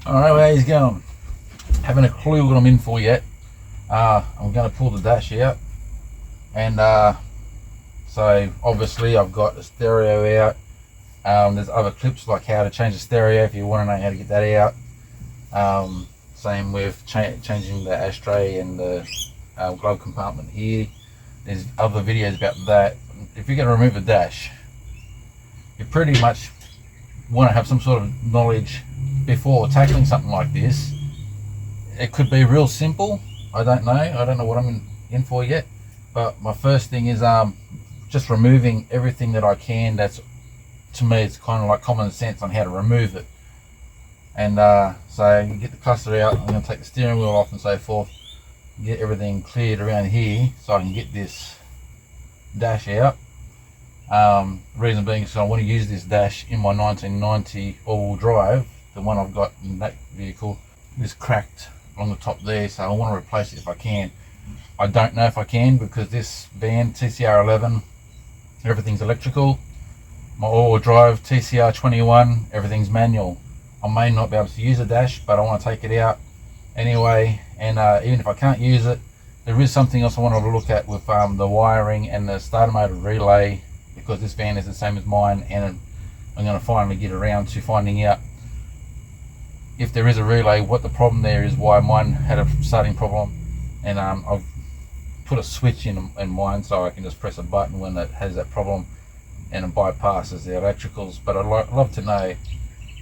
Alright, well, how's it going? Haven't a clue what I'm in for yet. I'm going to pull the dash out, and so obviously I've got the stereo out. There's other clips like how to change the stereo if you want to know how to get that out. Same with changing the ashtray and the glove compartment here. There's other videos about that. If you're going to remove the dash, you pretty much want to have some sort of knowledge before tackling something like this. It could be real simple. I don't know what I'm in for yet, but my first thing is just removing everything that I can. That's, to me, it's kind of like common sense on how to remove it. And so you get the cluster out. I'm going to take the steering wheel off and so forth, get everything cleared around here so I can get this dash out. Reason being is I want to use this dash in my 1990 all-wheel drive. The one I've got in that vehicle is cracked along the top there, so I want to replace it if I can. I don't know if I can because this van, TCR11, everything's electrical. My all-wheel drive, TCR11, everything's manual. I may not be able to use a dash, but I want to take it out anyway. And even if I can't use it, there is something else I wanted to look at with the wiring and the starter motor relay, because this van is the same as mine, and I'm going to finally get around to finding out if there is a relay, what the problem there is, why mine had a starting problem. And I've put a switch in mine so I can just press a button when it has that problem and it bypasses the electricals. But I'd love to know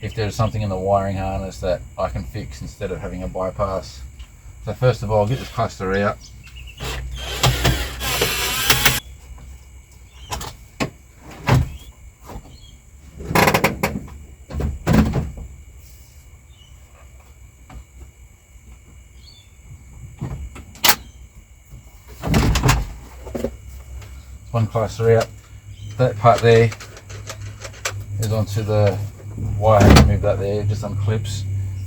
if there's something in the wiring harness that I can fix instead of having a bypass. So first of all, I'll get this cluster out. One cluster out. That part there is onto the wire. I have to move that there, just some clips.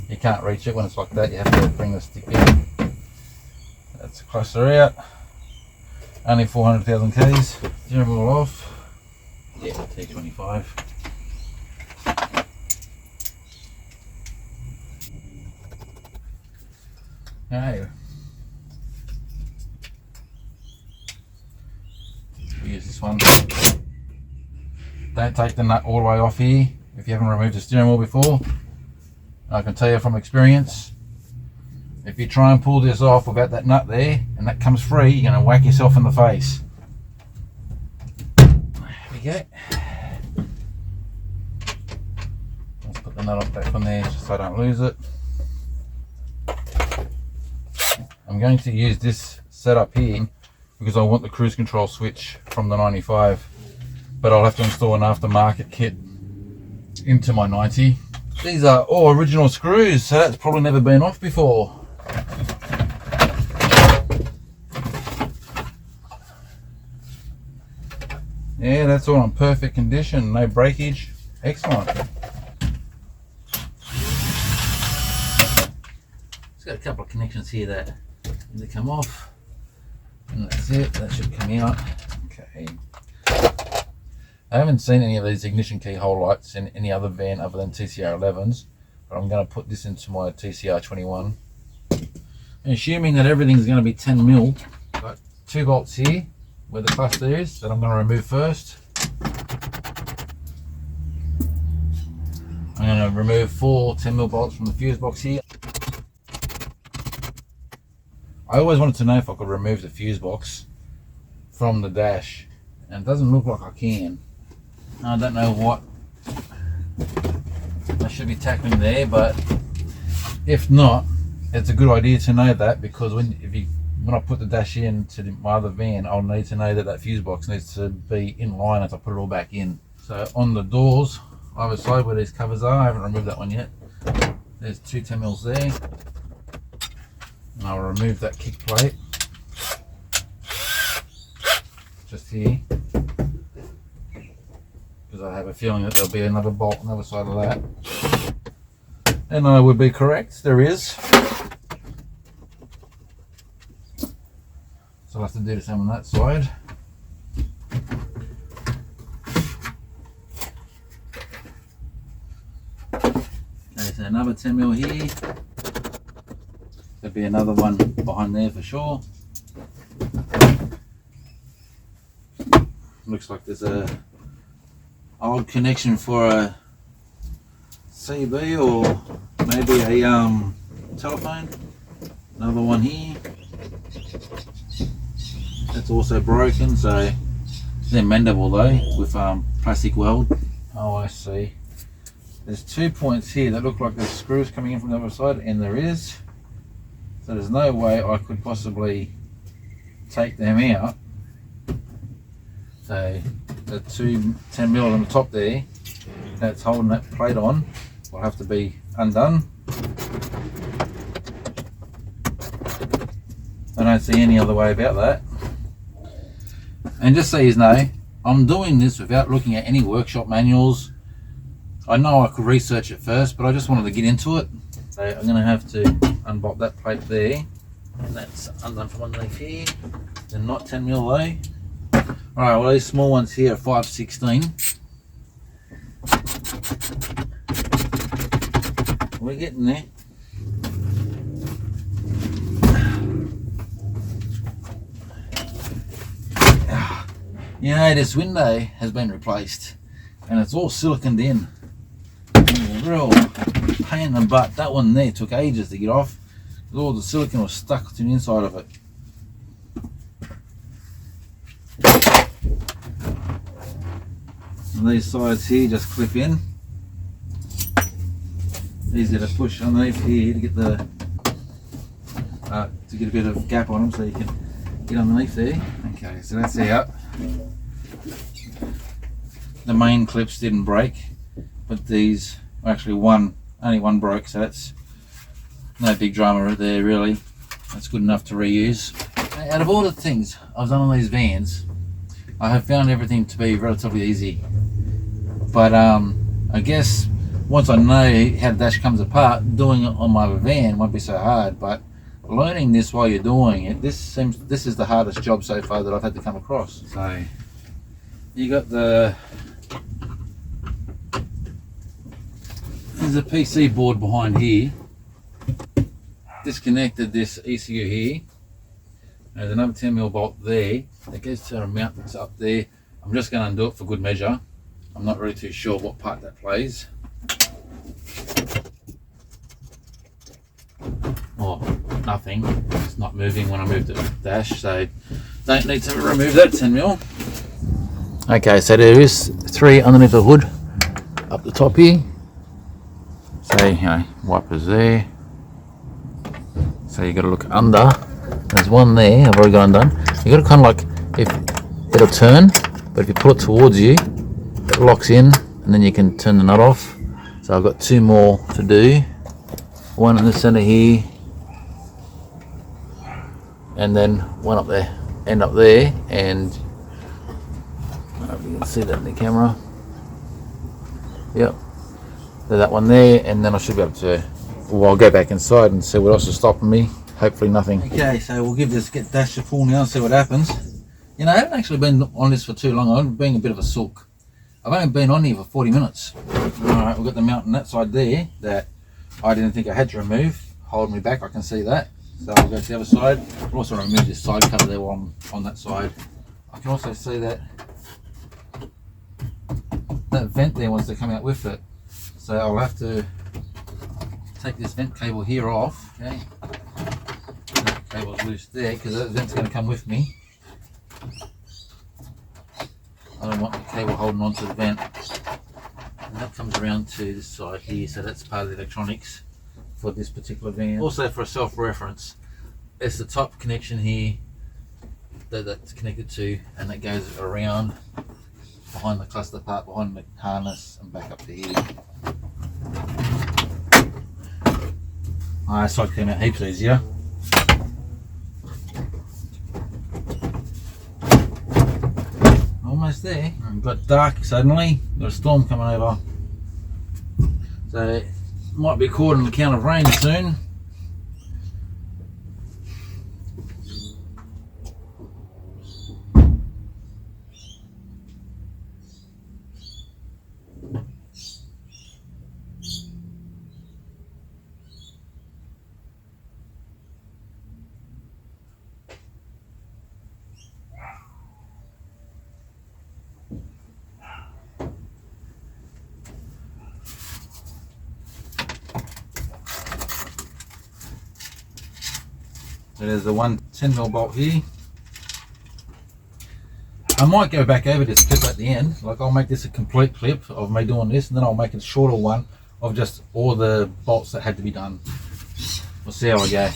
You can't reach it when it's like that, you have to bring the stick in. That's a cluster out. Only 400,000 Ks. Steering wheel off. Yeah, T25. Okay. Use this one. Don't take the nut all the way off here if you haven't removed the steering wheel before. I can tell you from experience, if you try and pull this off without that nut there and that comes free, you're going to whack yourself in the face. There we go. Let's put the nut back on there just so I don't lose it. I'm going to use this setup here because I want the cruise control switch from the 95, but I'll have to install an aftermarket kit into my 90. These are all original screws, so that's probably never been off before. Yeah, that's all in perfect condition, no breakage. Excellent. It's got a couple of connections here that need to come off. And that's it, that should come out. Okay. I haven't seen any of these ignition key hole lights in any other van other than TCR11s, but I'm going to put this into my TCR21. And assuming that everything's going to be 10mm, got 2 bolts here where the cluster is that I'm going to remove first. I'm going to remove 4 10mm bolts from the fuse box here. I always wanted to know if I could remove the fuse box from the dash, and it doesn't look like I can. I don't know what I should be tackling there, but if not, it's a good idea to know that, because when I put the dash into my other van, I'll need to know that that fuse box needs to be in line as I put it all back in. So on the doors either side where these covers are, I haven't removed that one yet. There's 2 10mm there. And I'll remove that kick plate just here, because I have a feeling that there'll be another bolt on the other side of that. And I would be correct, there is. So I'll have to do the same on that side. Okay, so another 10mm here. There'll be another one behind there for sure. Looks like there's a old connection for a CB or maybe a telephone. Another one here. That's also broken, so they're mendable though with plastic weld. Oh, I see. There's 2 points here that look like there's screws coming in from the other side, and there is. So there's no way I could possibly take them out. So the two 10mm on the top there, that's holding that plate on, will have to be undone. I don't see any other way about that. And just so you know, I'm doing this without looking at any workshop manuals. I know I could research it first, but I just wanted to get into it. So I'm going to have to unbolt that plate there, and that's undone from underneath here. They're not 10mm though. Alright, well these small ones here are 5/16. We're getting there. You know, this window has been replaced and it's all siliconed in. It's a real pain in the butt. That one there took ages to get off because all the silicon was stuck to the inside of it. And these sides here just clip in. Easy to push underneath here to get the to get a bit of gap on them so you can get underneath there. Okay, so that's out. The main clips didn't break, but these actually only one broke, so that's no big drama there really. That's good enough to reuse. Out of all the things I've done on these vans, I have found everything to be relatively easy. But I guess once I know how the dash comes apart, doing it on my van won't be so hard. But learning this while you're doing it, this is the hardest job so far that I've had to come across. So you got there's a PC board behind here. Disconnected this ECU here. There's another 10mm bolt there that goes to a mount that's up there. I'm just going to undo it for good measure. I'm not really too sure what part that plays. Oh, nothing. It's not moving when I move the dash, so don't need to remove that 10mm. Okay, so there is 3 underneath the hood up the top here. So, you know, wipers there. So you got to look under. There's one there. I've already got undone. You got to kind of like, if it'll turn, but if you pull it towards you, it locks in, and then you can turn the nut off. So I've got 2 more to do. One in the center here, and then one up there, end up there, and I don't know if you can see that in the camera. Yep. So that one there, and then I should be able to, well, I'll go back inside and see what else is stopping me. Hopefully nothing. Okay, so we'll give this dash a pull now and see what happens. You know, I haven't actually been on this for too long. I've been a bit of a sook. I've only been on here for 40 minutes. Alright, we've got the mount on that side there that I didn't think I had to remove. Holding me back, I can see that. So I'll go to the other side. I'll also remove this side cover there while I'm on that side. I can also see that vent there wants to come out with it. So I'll have to take this vent cable here off. Okay, that cable's loose there because that vent's going to come with me. I don't want the cable holding onto the vent. And that comes around to this side here, so that's part of the electronics for this particular van. Also for self-reference, it's the top connection here that's connected to, and that goes around behind the cluster part, behind the harness, and back up to here. This side came out heaps easier. Almost there. It got dark suddenly. Got a storm coming over. So it might be caught on the count of rain soon. So there's the one 10mm bolt here. I might go back over this clip at the end. Like, I'll make this a complete clip of me doing this, and then I'll make a shorter one of just all the bolts that had to be done. We'll see how I go.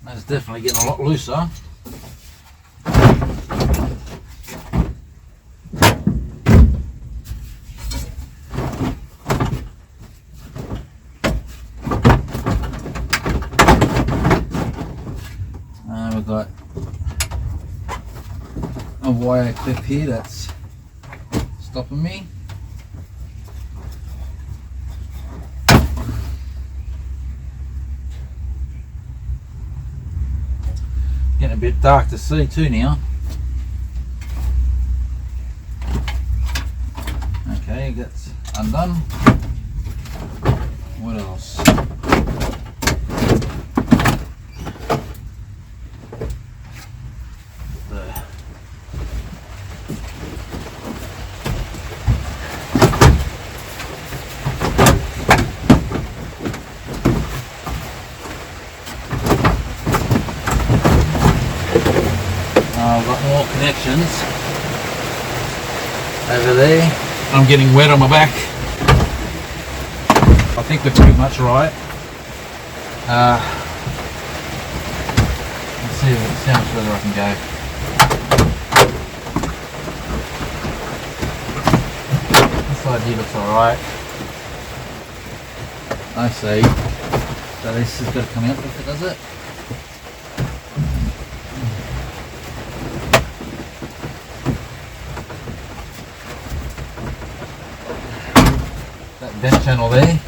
That's definitely getting a lot looser. We've got a wire clip here that's stopping me. Getting a bit dark to see too now. Okay, that's undone. What else? I've got more connections over there. I'm getting wet on my back. I think we're pretty much right. Let's see how much further I can go. This side here looks alright. I see. So this has got to come out if it does it. That vent channel there.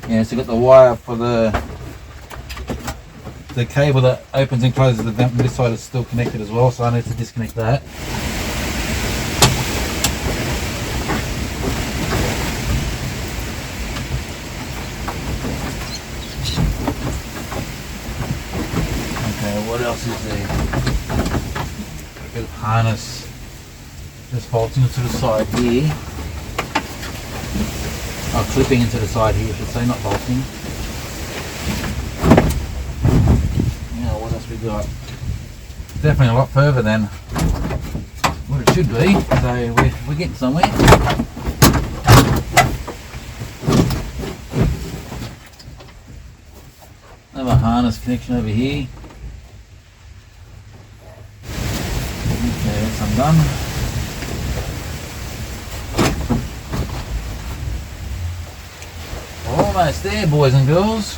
Yeah, so got the wire for the cable that opens and closes the vent, and this side is still connected as well, so I need to disconnect that. What else is there? A bit of harness just bolting into the side here. Oh, clipping into the side here, I should say, not bolting. Yeah, what else we got? Definitely a lot further than what it should be, so we're getting somewhere. Another harness connection over here. Okay, that's undone. Almost there, boys and girls.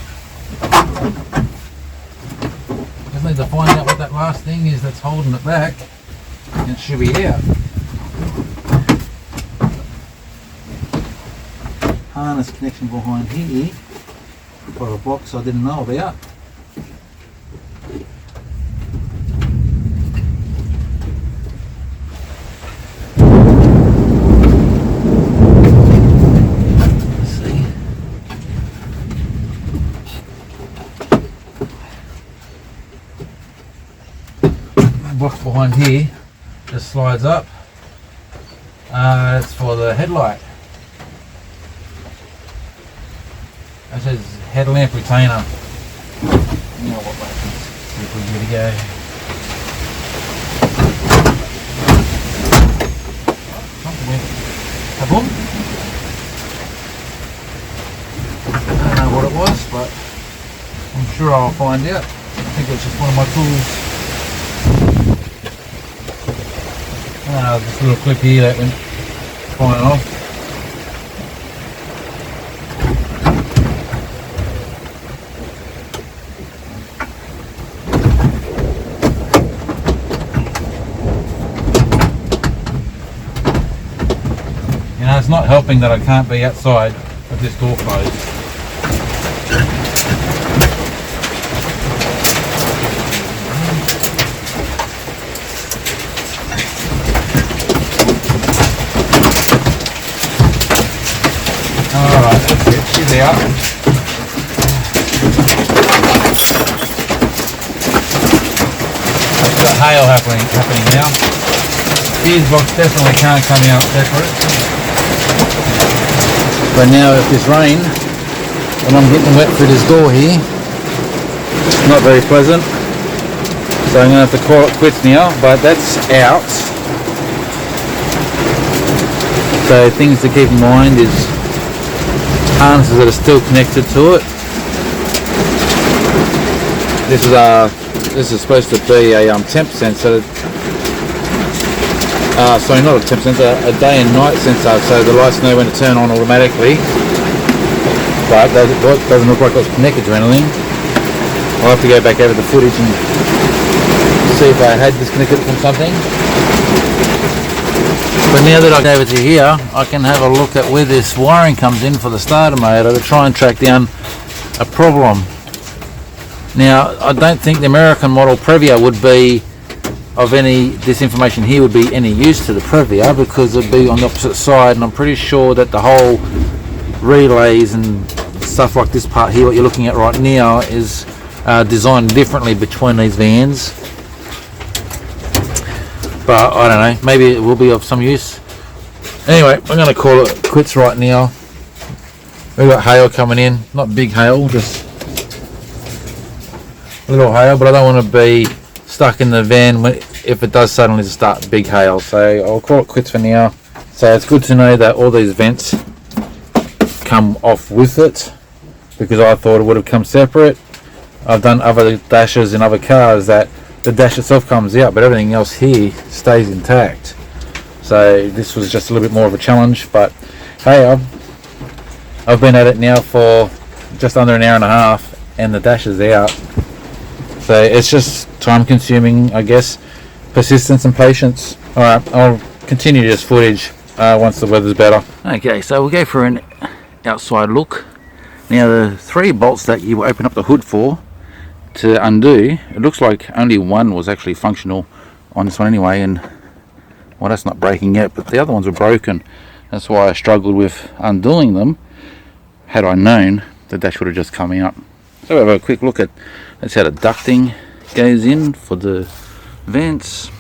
Just need to find out what that last thing is that's holding it back, and it should be out. Harness connection behind here for a box I didn't know about. Box behind here just slides up. It's for the headlight. It says headlamp retainer. You know what buttons? See if we can get it go. Kaboom! I don't know what it was, but I'm sure I'll find out. I think it's just one of my tools. This little clip here that went flying off. You know, it's not helping that I can't be outside with this door closed. Alright, that's it, she's out. hail happening now. Fuse box definitely can't come out separate. But now with this rain, when I'm getting wet through this door here, it's not very pleasant. So I'm going to have to call it quits now, but that's out. So things to keep in mind is harnesses that are still connected to it. This is supposed to be a temp sensor. Sorry, not a temp sensor, a day and night sensor, so the lights know when to turn on automatically. But it doesn't look like it's connected to anything. I'll have to go back over the footage and see if I had disconnected it from something. But now that I go over to here, I can have a look at where this wiring comes in for the starter motor to try and track down a problem. Now, I don't think the American model Previa would be of this information here would be any use to the Previa, because it'd be on the opposite side, and I'm pretty sure that the whole relays and stuff like this part here, what you're looking at right now, is designed differently between these vans. But I don't know, maybe it will be of some use. Anyway, I'm going to call it quits right now. We've got hail coming in, not big hail, just a little hail, but I don't want to be stuck in the van if it does suddenly start big hail. So I'll call it quits for now. So it's good to know that all these vents come off with it, because I thought it would have come separate. I've done other dashes in other cars that the dash itself comes out, but everything else here stays intact. So this was just a little bit more of a challenge, but hey, I've been at it now for just under an hour and a half, and the dash is out. So it's just time consuming, I guess, persistence and patience. Alright, I'll continue this footage once the weather's better. Okay, so we'll go for an outside look. Now the 3 bolts that you open up the hood for to undo, it looks like only one was actually functional on this one anyway, and well, that's not breaking yet, but the other ones were broken. That's why I struggled with undoing them. Had I known, the dash would have just come out. So we'll have a quick look at that's how the ducting goes in for the vents.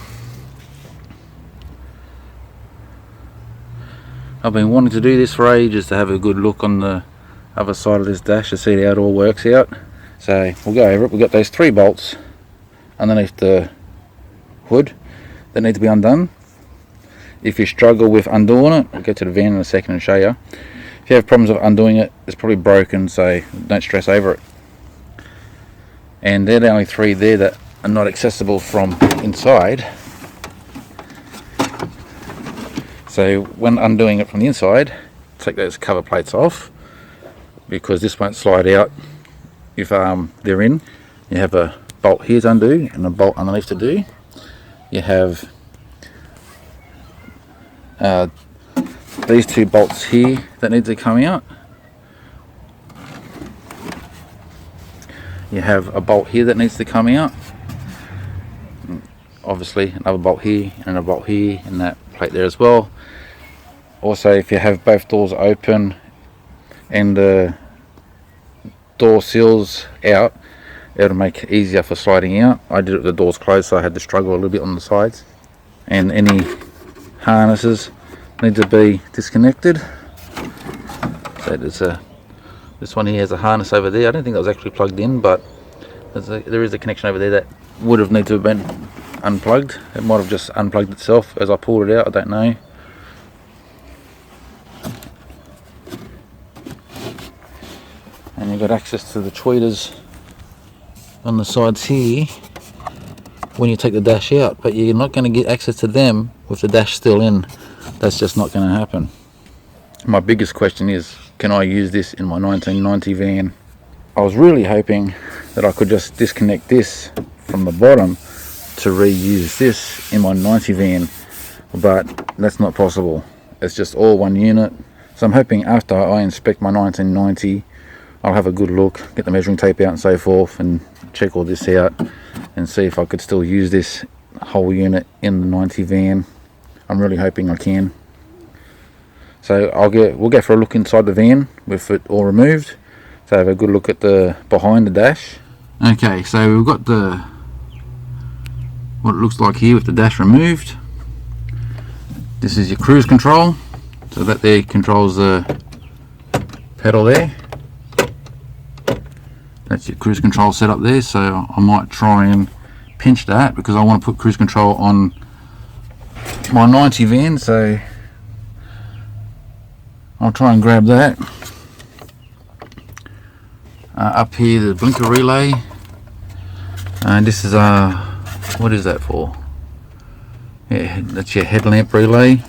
I've been wanting to do this for ages, to have a good look on the other side of this dash to see how it all works out. So we'll go over it. We've got those 3 bolts underneath the hood that need to be undone. If you struggle with undoing it, I'll get to the van in a second and show you. If you have problems with undoing it, it's probably broken, so don't stress over it. And they're the only 3 there that are not accessible from inside. So when undoing it from the inside, take those cover plates off, because this won't slide out if they're in. You have a bolt here to undo and a bolt underneath to do. You have these 2 bolts here that need to come out. You have a bolt here that needs to come out. Obviously another bolt here and a bolt here, and that plate there as well. Also, if you have both doors open and the door seals out, it'll make it easier for sliding out. I did it with the doors closed, so I had to struggle a little bit on the sides. And any harnesses need to be disconnected. So there's this one here has a harness over there. I don't think that was actually plugged in, but there is a connection over there that would have needed to have been unplugged. It might have just unplugged itself as I pulled it out, I don't know. And you've got access to the tweeters on the sides here when you take the dash out, but you're not going to get access to them with the dash still in. That's just not going to happen. My biggest question is, can I use this in my 1990 van? I was really hoping that I could just disconnect this from the bottom to reuse this in my 90 van, but that's not possible. It's just all one unit. So I'm hoping after I inspect my 1990, I'll have a good look, get the measuring tape out and so forth, and check all this out and see if I could still use this whole unit in the 90 van. I'm really hoping I can. So we'll go for a look inside the van with it all removed. So have a good look at the behind the dash. Okay, so we've got the what it looks like here with the dash removed. This is your cruise control, so that there controls the pedal there. That's your cruise control setup there, so I might try and pinch that because I want to put cruise control on my 90 van, so I'll try and grab that. Up here the blinker relay, and this is what is that for? Yeah, that's your headlamp relay.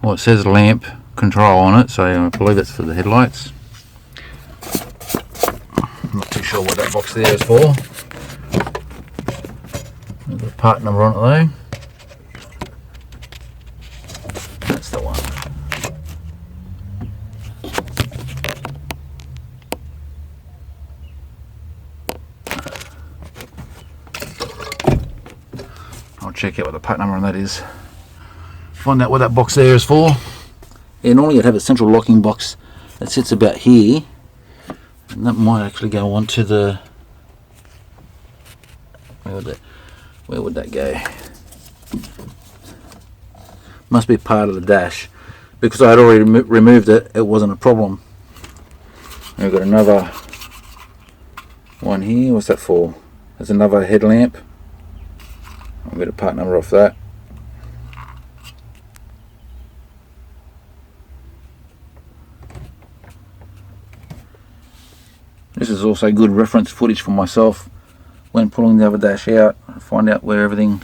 Well, it says lamp control on it, so I believe that's for the headlights. I'm not too sure what that box there is for. There's got a part number on it though. That's the one. I'll check out what the part number on that is. Find out what that box there is for. Yeah, normally you'd have a central locking box that sits about here. And that might actually go onto the... Where would that go? Must be part of the dash. Because I had already removed it, it wasn't a problem. And we've got another one here. What's that for? There's another headlamp. I'll get a part number off that. This is also good reference footage for myself when pulling the other dash out. Find out where everything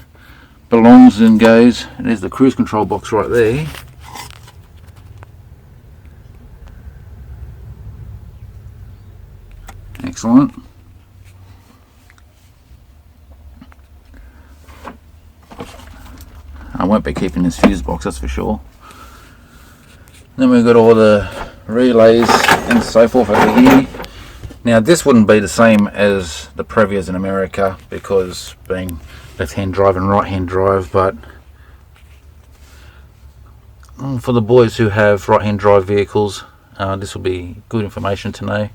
belongs and goes. And there's the cruise control box right there. Excellent. I won't be keeping this fuse box, that's for sure. Then we've got all the relays and so forth over here. Now this wouldn't be the same as the Previas in America because being left-hand drive and right-hand drive, but for the boys who have right-hand drive vehicles, this will be good information to know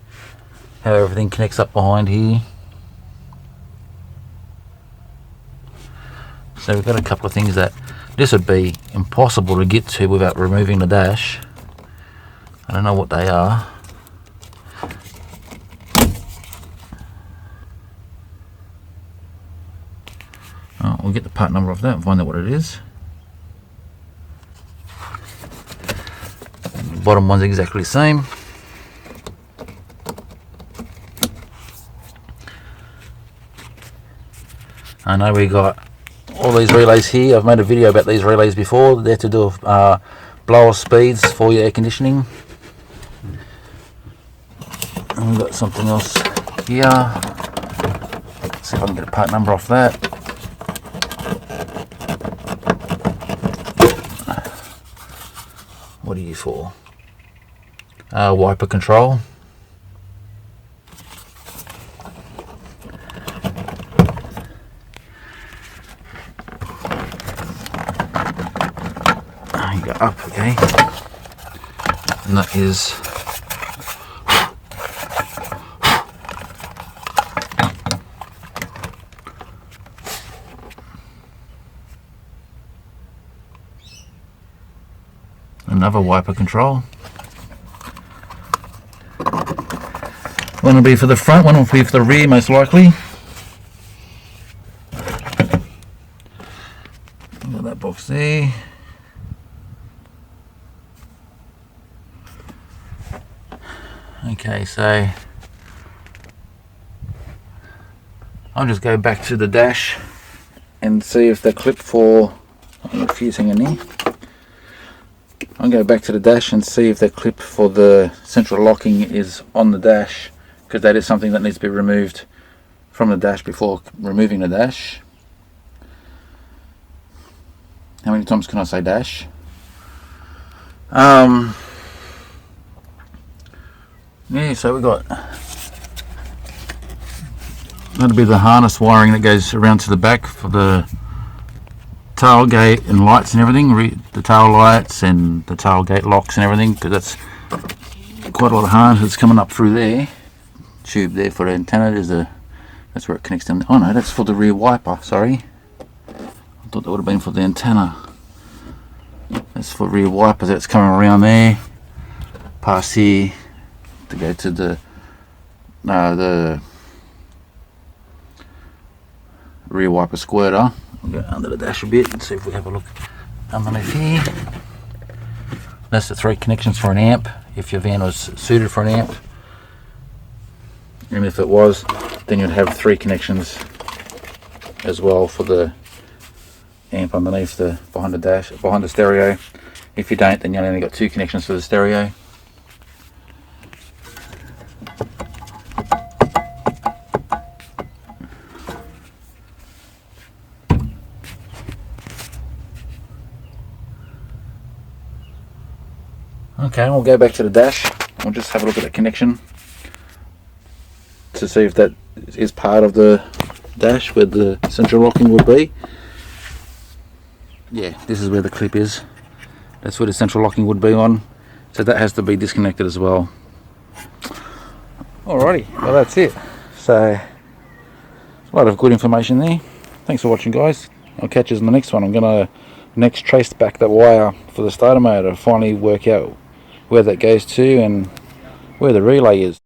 how everything connects up behind here. So we've got a couple of things that this would be impossible to get to without removing the dash. I don't know what they are. Oh, we'll get the part number of that and find out what it is. The bottom one's exactly the same. I know we got all these relays here. I've made a video about these relays before. They're to do with blower speeds for your air conditioning. And we've got something else here. Let's see if I can get a part number off that. What are you for? Wiper control. You go up, okay. And that is another wiper control. One will be for the front, one will be for the rear most likely. Got that box there. Okay, so I'll just go back to the dash and see if the clip for a fuse hanging there. I'll go back to the dash and see if the clip for the central locking is on the dash, because that is something that needs to be removed from the dash before removing the dash. How many times can I say dash? Yeah, so we got, that'll be the harness wiring that goes around to the back for the tailgate and lights and everything, the tail lights and the tailgate locks and everything, because that's quite a lot of harness that's coming up through there. Tube there for the antenna, that's where it connects down. Oh no, that's for the rear wiper, sorry. thought that would have been for the antenna. That's for rear wipers. That's coming around there, past here to go to the rear wiper squirter. I'll go under the dash a bit and see if we have a look underneath here. That's the 3 connections for an amp, if your van was suited for an amp. And if it was, then you'd have 3 connections as well for the amp underneath the behind the dash, behind the stereo. If you don't, then you only got 2 connections for the stereo. Okay, we'll go back to the dash. We'll just have a look at the connection to see if that is part of the dash where the central locking would be. Yeah, this is where the clip is. That's where the central locking would be on. So that has to be disconnected as well. Alrighty, well that's it. So, a lot of good information there. Thanks for watching, guys. I'll catch you in the next one. I'm going to next trace back that wire for the starter motor to finally work out where that goes to and where the relay is.